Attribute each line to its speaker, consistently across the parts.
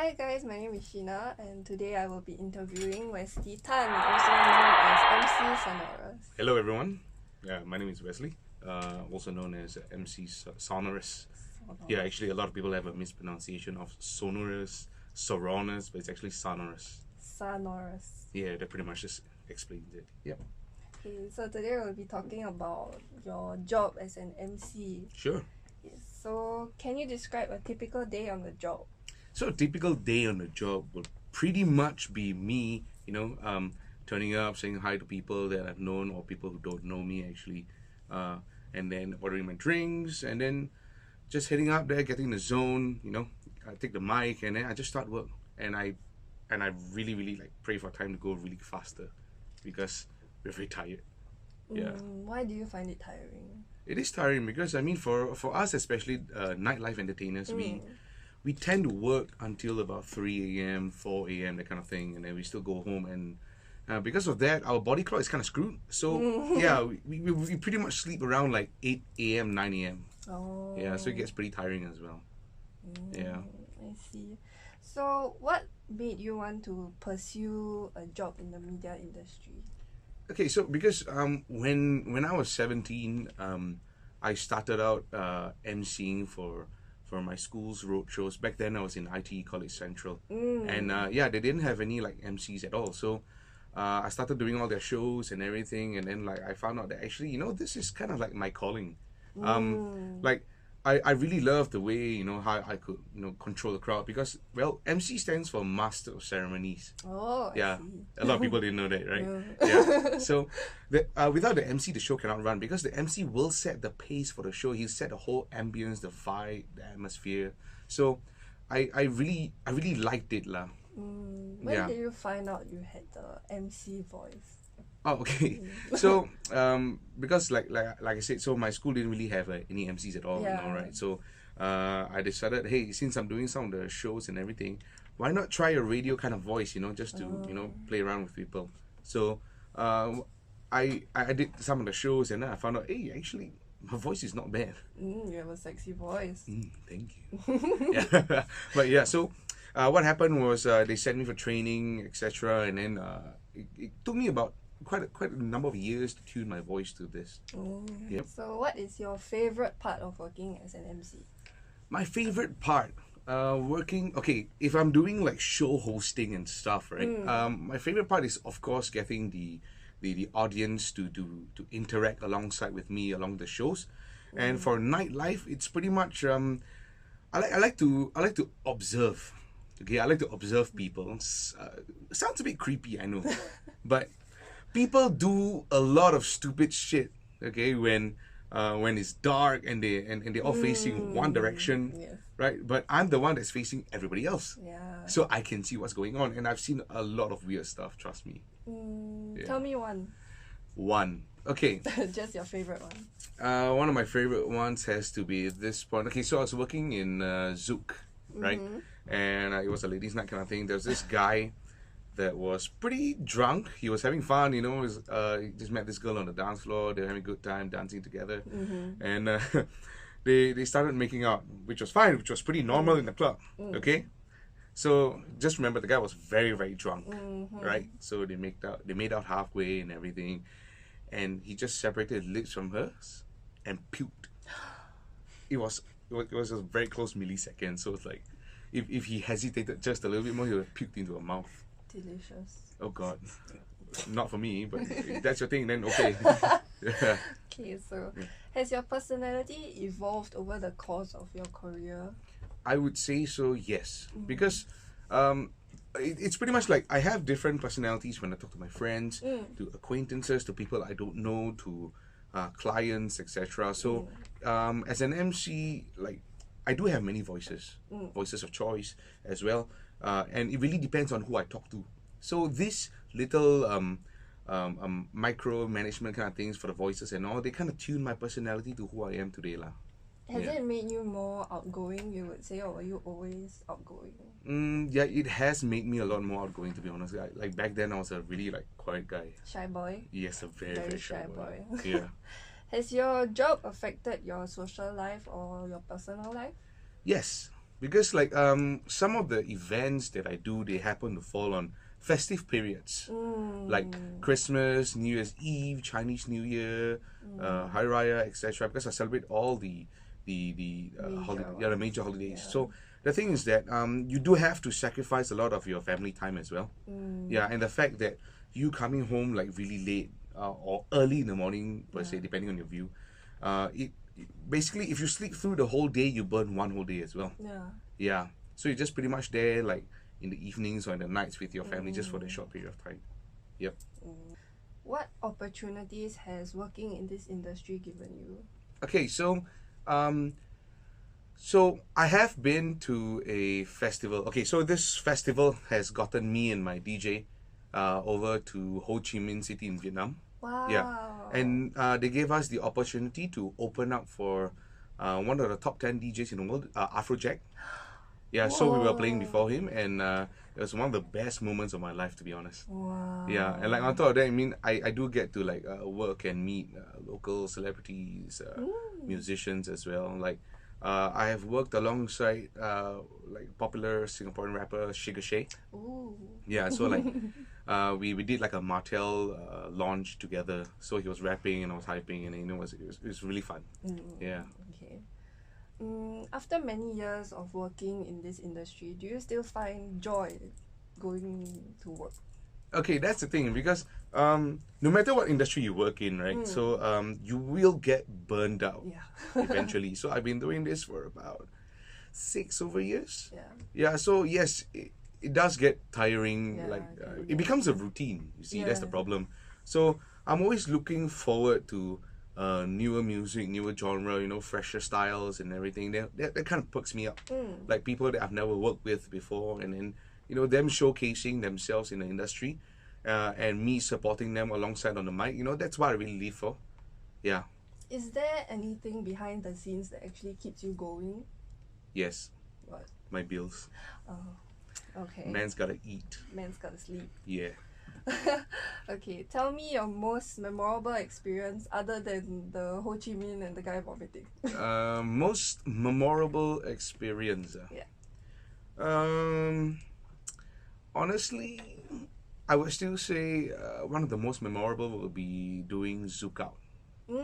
Speaker 1: Hi guys, my name is Sheena and today I will be interviewing Wesley Tan, also known as MC Sonorus.
Speaker 2: Hello everyone, my name is Wesley, also known as MC Sonorus. Yeah, actually a lot of people have a mispronunciation of Sonorus, Sonorus, but it's actually Sonorus.
Speaker 1: Sonorus.
Speaker 2: Yeah, that pretty much just explains it. Yep.
Speaker 1: Okay, so today we'll be talking about your job as an MC.
Speaker 2: Sure.
Speaker 1: Yes, so can you describe a typical day on the job?
Speaker 2: So a typical day on the job will pretty much be me, turning up, saying hi to people that I've known or people who don't know me actually, and then ordering my drinks, and then just heading up there, getting the zone. I take the mic and then I just start work, and I really like pray for time to go really faster, because we're very tired. Yeah.
Speaker 1: Why do you find it tiring?
Speaker 2: It is tiring because for us, especially nightlife entertainers, we tend to work until about 3 a.m., 4 a.m., that kind of thing, and then we still go home, and because of that, our body clock is kind of screwed. So yeah, we pretty much sleep around like 8 a.m., 9 a.m.
Speaker 1: Oh.
Speaker 2: Yeah, so it gets pretty tiring as well. Yeah.
Speaker 1: I see. So what made you want to pursue a job in the media industry?
Speaker 2: Okay, so because when I was 17, I started out emceeing for my school's road shows. Back then I was in IT College Central, and they didn't have any like MCs at all. So I started doing all their shows and everything, and then like I found out that actually this is kind of like my calling. Like I really love the way how I could control the crowd, because MC stands for Master of Ceremonies.
Speaker 1: Oh,
Speaker 2: yeah,
Speaker 1: I see.
Speaker 2: a lot of people didn't know that, right?
Speaker 1: Yeah.
Speaker 2: So without the MC, the show cannot run, because the MC will set the pace for the show. He'll set the whole ambience, the vibe, the atmosphere. So I really liked it lah.
Speaker 1: When did you find out you had the MC voice?
Speaker 2: Oh, okay. So because like I said, so my school didn't really have any MCs at all, right? So I decided, hey, since I'm doing some of the shows and everything, why not try a radio kind of voice, just to play around with people. So I did some of the shows, and then I found out, hey, actually my voice is not bad.
Speaker 1: You have a sexy voice.
Speaker 2: Thank you. Yeah. But yeah, so what happened was they sent me for training, etc., and then it took me about quite a number of years to tune my voice to this. Yep.
Speaker 1: So what is your favorite part of working as an MC?
Speaker 2: My favorite part, if I'm doing like show hosting and stuff, right? My favorite part is of course getting the audience to interact alongside with me along the shows. And for nightlife, it's pretty much I like to observe. Okay, I like to observe people. Sounds a bit creepy, I know, but people do a lot of stupid shit. Okay, when it's dark and they're all facing one direction, right? But I'm the one that's facing everybody else.
Speaker 1: Yeah.
Speaker 2: So I can see what's going on, and I've seen a lot of weird stuff. Trust me.
Speaker 1: Tell me one.
Speaker 2: One. Okay.
Speaker 1: Just your favorite one.
Speaker 2: One of my favorite ones has to be this point. Okay, so I was working in Zouk, right? And it was a ladies' night kind of thing. There was this guy that was pretty drunk. He was having fun, he just met this girl on the dance floor. They were having a good time dancing together, and they started making out, which was fine, which was pretty normal in the club. Okay, so just remember, the guy was very, very drunk, right? So they made out halfway and everything, and he just separated his lips from hers and puked. It was a very close millisecond, so it's like if he hesitated just a little bit more, he would have puked into her mouth.
Speaker 1: Delicious.
Speaker 2: Oh God, not for me, but if that's your thing, then okay.
Speaker 1: Okay, so has your personality evolved over the course of your career?
Speaker 2: I would say so, yes, because it's pretty much like I have different personalities when I talk to my friends, to acquaintances, to people I don't know, to clients, etc. So as an MC, like I do have many voices of choice as well. And it really depends on who I talk to. So this little micro management kind of things for the voices and all, they kind of tune my personality to who I am today lah.
Speaker 1: Has it made you more outgoing, you would say, or were you always outgoing?
Speaker 2: Yeah, it has made me a lot more outgoing, to be honest. Like back then I was a really like quiet guy.
Speaker 1: Shy boy?
Speaker 2: Yes, a very shy boy. Yeah.
Speaker 1: Has your job affected your social life or your personal life?
Speaker 2: Yes. because like some of the events that I do, they happen to fall on festive periods, like Christmas, New Year's Eve, Chinese New Year, Hari Raya, etc. Because I celebrate all the the major holidays.
Speaker 1: Yeah.
Speaker 2: So the thing is that you do have to sacrifice a lot of your family time as well. Yeah, and the fact that you coming home like really late or early in the morning per se, depending on your view, it basically if you sleep through the whole day, you burn one whole day as well.
Speaker 1: Yeah.
Speaker 2: Yeah, so you're just pretty much there like in the evenings or in the nights with your family just for that short period of time. Yep.
Speaker 1: What opportunities has working in this industry given you?
Speaker 2: Okay, so I have been to a festival. Okay, so this festival has gotten me and my DJ over to Ho Chi Minh City in Vietnam.
Speaker 1: Wow.
Speaker 2: Yeah, and they gave us the opportunity to open up for one of the top 10 DJs in the world, Afrojack. Yeah, so we were playing before him, and it was one of the best moments of my life, to be honest.
Speaker 1: Wow.
Speaker 2: Yeah, and like on top of that, I mean, I do get to like work and meet local celebrities, musicians as well. Like, I have worked alongside like popular Singaporean rapper Sugar Shay.
Speaker 1: Ooh.
Speaker 2: Yeah, so like we did like a Martell launch together. So he was rapping and I was hyping, and you know, it was really fun. Yeah.
Speaker 1: Okay. After many years of working in this industry, do you still find joy going to work?
Speaker 2: Okay, that's the thing, because no matter what industry you work in, right? So you will get burned out
Speaker 1: Yeah.
Speaker 2: eventually. So I've been doing this for about 6 over years.
Speaker 1: Yeah.
Speaker 2: Yeah, so yes, it does get tiring.
Speaker 1: Yeah,
Speaker 2: Like
Speaker 1: I can
Speaker 2: it becomes a routine. You see, that's the
Speaker 1: Yeah.
Speaker 2: problem. So I'm always looking forward to newer music, newer genre, you know, fresher styles and everything. That kind of perks me up. Like people that I've never worked with before, and then you know them showcasing themselves in the industry, and me supporting them alongside on the mic. You know, that's what I really live for. Yeah.
Speaker 1: Is there anything behind the scenes that actually keeps you going?
Speaker 2: Yes.
Speaker 1: What?
Speaker 2: My bills.
Speaker 1: Okay.
Speaker 2: Man's gotta eat.
Speaker 1: Man's gotta sleep.
Speaker 2: Yeah.
Speaker 1: Okay, tell me your most memorable experience other than the Ho Chi Minh and the guy vomiting.
Speaker 2: Most memorable experience.
Speaker 1: Yeah.
Speaker 2: Honestly, I would still say one of the most memorable will be doing Zouk Out.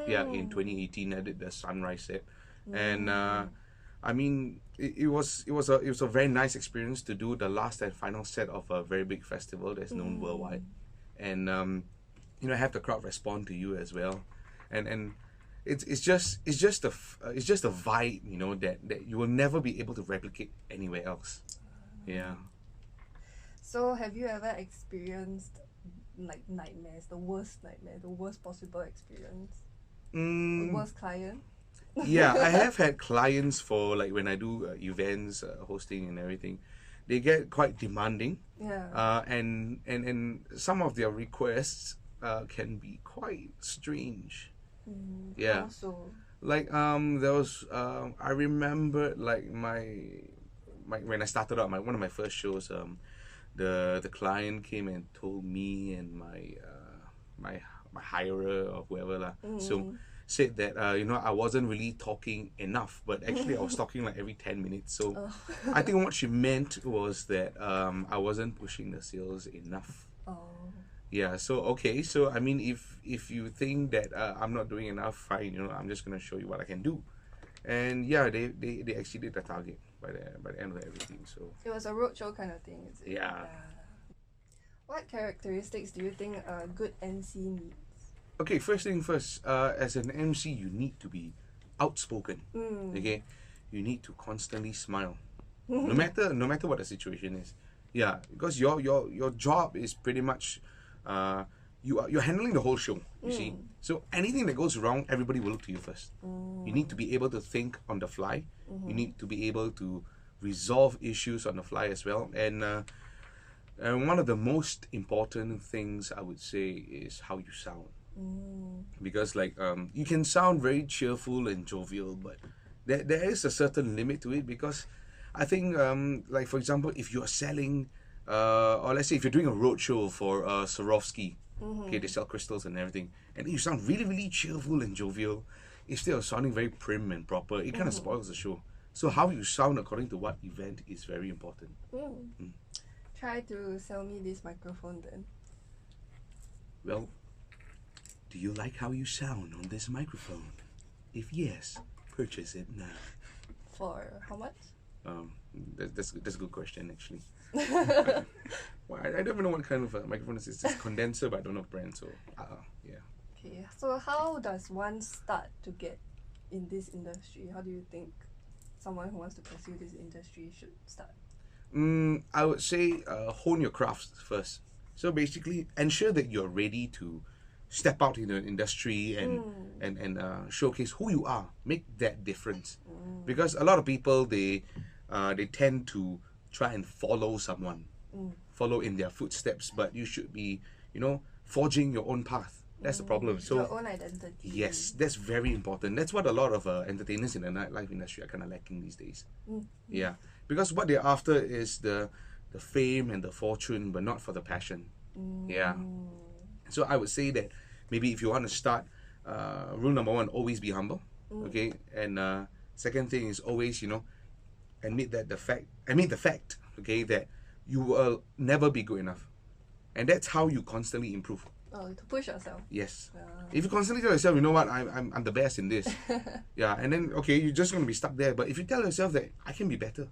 Speaker 2: Yeah, in 2018 I did the Sunrise set, and I mean it was a very nice experience to do the last and final set of a very big festival that's known worldwide, and you know, have the crowd respond to you as well, and it's just a vibe, you know, that you will never be able to replicate anywhere else. Yeah.
Speaker 1: So have you ever experienced like nightmares, the worst nightmare, the worst possible experience? The worst client?
Speaker 2: Yeah, I have had clients for like when I do events, hosting and everything. They get quite demanding.
Speaker 1: Yeah.
Speaker 2: And some of their requests can be quite strange. Yeah.
Speaker 1: Also.
Speaker 2: Like there was I remember like my when I started out one of my first shows, the client came and told me and my hirer or whoever lah. So said that you know, I wasn't really talking enough, but actually I was talking like every 10 minutes. So I think what she meant was that I wasn't pushing the sales enough. Yeah, so okay, so I mean, if you think that I'm not doing enough, fine, you know, I'm just gonna show you what I can do. And yeah, they exceeded the target by the end of everything. So
Speaker 1: It was a roadshow kind of thing, is it?
Speaker 2: yeah.
Speaker 1: What characteristics do you think a good MC needs?
Speaker 2: Okay, first thing first, as an MC, you need to be outspoken. Okay, you need to constantly smile, no matter what the situation is. Yeah, because your job is pretty much, you're handling the whole show. You see, so anything that goes wrong, everybody will look to you first. You need to be able to think on the fly. You need to be able to resolve issues on the fly as well. And one of the most important things I would say is how you sound. Because like you can sound very cheerful and jovial, but there is a certain limit to it, because I think like for example, if you're selling or let's say if you're doing a roadshow for Swarovski, okay, they sell crystals and everything, and you sound really cheerful and jovial instead of sounding very prim and proper, it kind of spoils the show. So how you sound according to what event is very important.
Speaker 1: Try to sell me this microphone then.
Speaker 2: Well, do you like how you sound on this microphone? If yes, purchase it now.
Speaker 1: For how much?
Speaker 2: That's a good question actually. Well, I don't even know what kind of microphone this is. It's condenser, but I don't know brand. So yeah.
Speaker 1: Okay, so how does one start to get in this industry? How do you think someone who wants to pursue this industry should start?
Speaker 2: I would say hone your crafts first. So basically, ensure that you're ready to step out in the industry and showcase who you are. Make that difference. Because a lot of people they tend to try and follow someone, follow in their footsteps. But you should be, forging your own path. That's the problem. So
Speaker 1: your own identity.
Speaker 2: yes, that's very important. That's what a lot of entertainers in the nightlife industry are kind of lacking these days. Yeah, because what they're after is the fame and the fortune, but not for the passion. Yeah. So I would say that maybe if you want to start, rule number one, always be humble. Okay, and second thing is always admit the fact. Okay, that you will never be good enough, and that's how you constantly improve.
Speaker 1: Oh, to push yourself.
Speaker 2: Yes. If you constantly tell yourself, you know what, I'm the best in this. Yeah, and then you're just gonna be stuck there. But if you tell yourself that I can be better,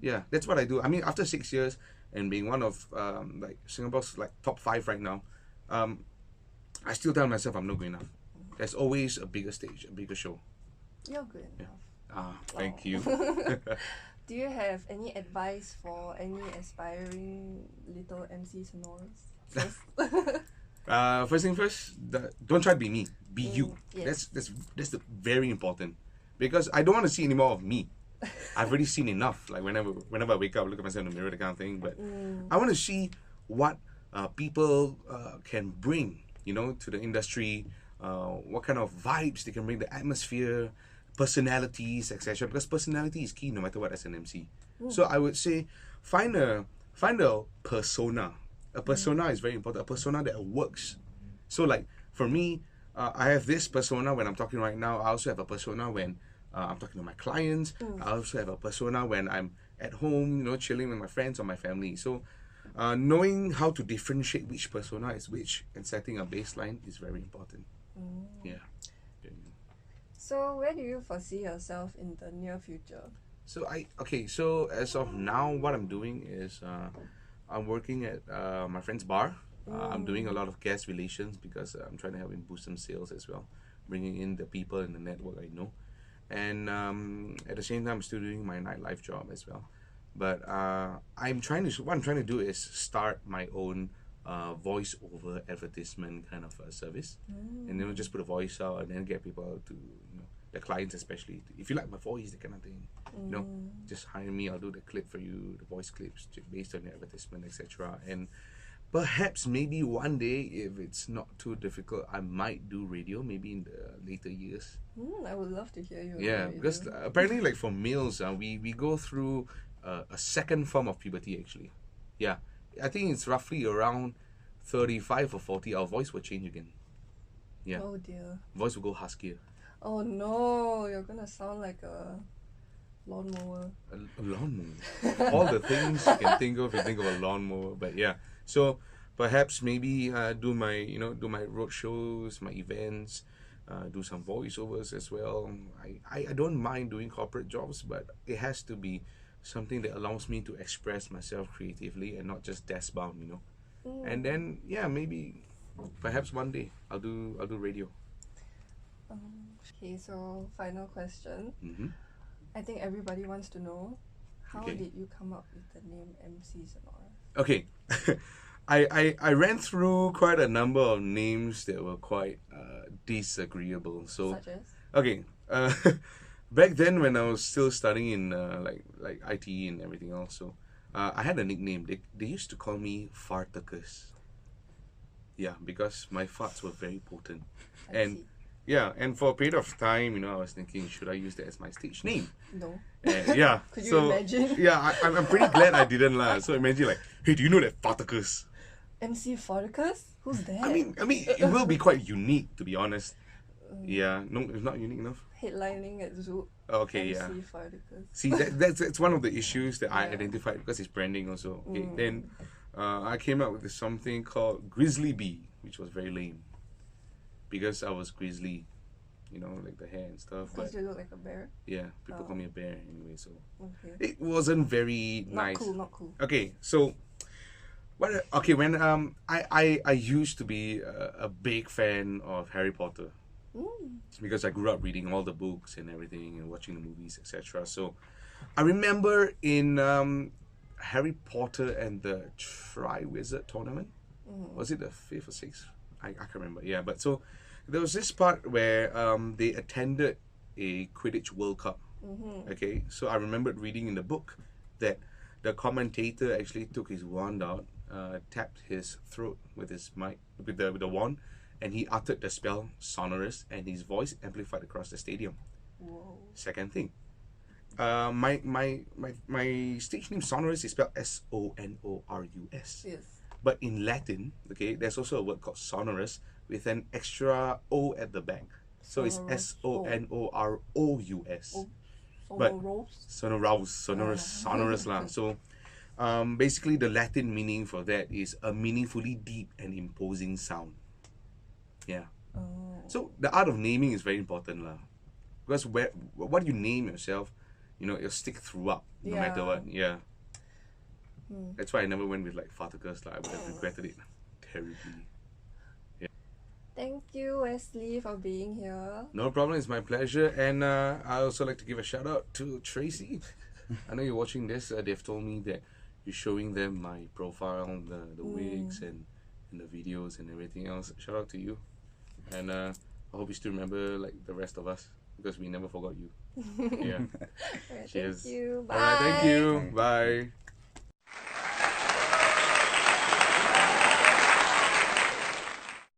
Speaker 2: yeah, that's what I do. I mean, after 6 years and being one of Singapore's top 5 right now, I still tell myself I'm not good enough. There's always a bigger stage, a bigger show.
Speaker 1: You're good enough.
Speaker 2: Thank you.
Speaker 1: Do you have any advice for any aspiring little MC Sonorus?
Speaker 2: First thing first, don't try to be me. Be you.
Speaker 1: Yes.
Speaker 2: That's very important, because I don't want to see any more of me. I've already seen enough. Like whenever I wake up, look at myself in the mirror, that kind of thing. But I want to see what people can bring, to the industry. What kind of vibes they can bring, the atmosphere, personalities, etc. Because personality is key, no matter what, as an MC. So I would say find a persona. A persona is very important. A persona that works. So like for me, I have this persona when I'm talking right now. I also have a persona when I'm talking to my clients. I also have a persona when I'm at home, chilling with my friends or my family. So knowing how to differentiate which persona is which and setting a baseline is very important. Yeah.
Speaker 1: So where do you foresee yourself in the near future?
Speaker 2: So so as of now, what I'm doing is I'm working at my friend's bar. I'm doing a lot of guest relations because I'm trying to help him boost some sales as well, bringing in the people in the network I know. And at the same time, I'm still doing my nightlife job as well. But what I'm trying to do is start my own voice-over advertisement kind of service, and just put a voice out and then get people to, the clients especially, if you like my voice, that kind of thing, just hire me. I'll do the clip for you, the voice clips based on your advertisement, etc. And perhaps maybe one day, if it's not too difficult, I might do radio, maybe in the later years.
Speaker 1: I would love to hear you.
Speaker 2: Yeah, because apparently, for males, we go through a second form of puberty actually. Yeah, I think it's roughly around 35 or 40. Our voice will change again. Yeah.
Speaker 1: Oh dear.
Speaker 2: Voice will go huskier.
Speaker 1: Oh no, you're gonna sound like a lawnmower.
Speaker 2: A lawnmower. All the things you can think of, you think of a lawnmower. But yeah, so perhaps maybe do my road shows, my events, do some voiceovers as well. I don't mind doing corporate jobs, but it has to be something that allows me to express myself creatively and not just desk bound, And then maybe perhaps one day I'll do radio.
Speaker 1: Okay, so final question. I think everybody wants to know, how did you come up with the name MC Sonorus?
Speaker 2: Okay. I ran through quite a number of names that were quite disagreeable. So
Speaker 1: such as?
Speaker 2: Okay. Back then when I was still studying in like IT and everything else, so I had a nickname. They used to call me Fartacus. Yeah, because my farts were very potent. And for a period of time, I was thinking, should I use that as my stage name?
Speaker 1: No.
Speaker 2: Yeah.
Speaker 1: Could you imagine?
Speaker 2: Yeah, I'm pretty glad I didn't lah. So imagine hey, do you know that Fartacus?
Speaker 1: MC Sonorus? Who's that?
Speaker 2: I mean, it will be quite unique, to be honest. Yeah, no, it's not unique enough.
Speaker 1: headlining at Zouk.
Speaker 2: Okay,
Speaker 1: MC
Speaker 2: yeah.
Speaker 1: Sonorus.
Speaker 2: See, that's one of the issues that I identified because it's branding also. Okay, then I came up with something called Grizzly Bee, which was very lame because I was grizzly, you know, like the hair and stuff.
Speaker 1: Because you look like a bear.
Speaker 2: Yeah, people call me a bear anyway, so
Speaker 1: Okay.
Speaker 2: it wasn't very nice.
Speaker 1: Not cool.
Speaker 2: Okay, so when I used to be a big fan of Harry Potter. Because I grew up reading all the books and everything and watching the movies, etc. So I remember in Harry Potter and the Triwizard Tournament, was it the 5th or 6th? I can't remember. Yeah, but so there was this part where they attended a Quidditch World Cup. Okay, so I remembered reading in the book that the commentator actually took his wand out, tapped his throat with his mic with the wand, and he uttered the spell Sonorus, and his voice amplified across the stadium.
Speaker 1: Whoa.
Speaker 2: Second thing, my stage name Sonorus is spelled Sonorus.
Speaker 1: Yes.
Speaker 2: But in Latin, okay, there's also a word called sonorous with an extra O at the back. So it's Sonorous. But sonorous lah. So basically the Latin meaning for that is a meaningfully deep and imposing sound. Yeah. So the art of naming is very important lah. Because what you name yourself, you know, it'll stick throughout no matter what. Yeah. That's why I never went with like Farticus lah. I would have regretted it terribly. Yeah.
Speaker 1: Thank you, Wesley, for being here.
Speaker 2: No problem, it's my pleasure. And I also like to give a shout out to Tracy. I know you're watching this. They've told me that you're showing them my profile, the wigs and the videos and everything else. Shout out to you. And I hope you still remember like the rest of us because we never forgot you. Yeah.
Speaker 1: Alright,
Speaker 2: Cheers.
Speaker 1: thank you. Bye.
Speaker 2: Alright, thank you. Bye.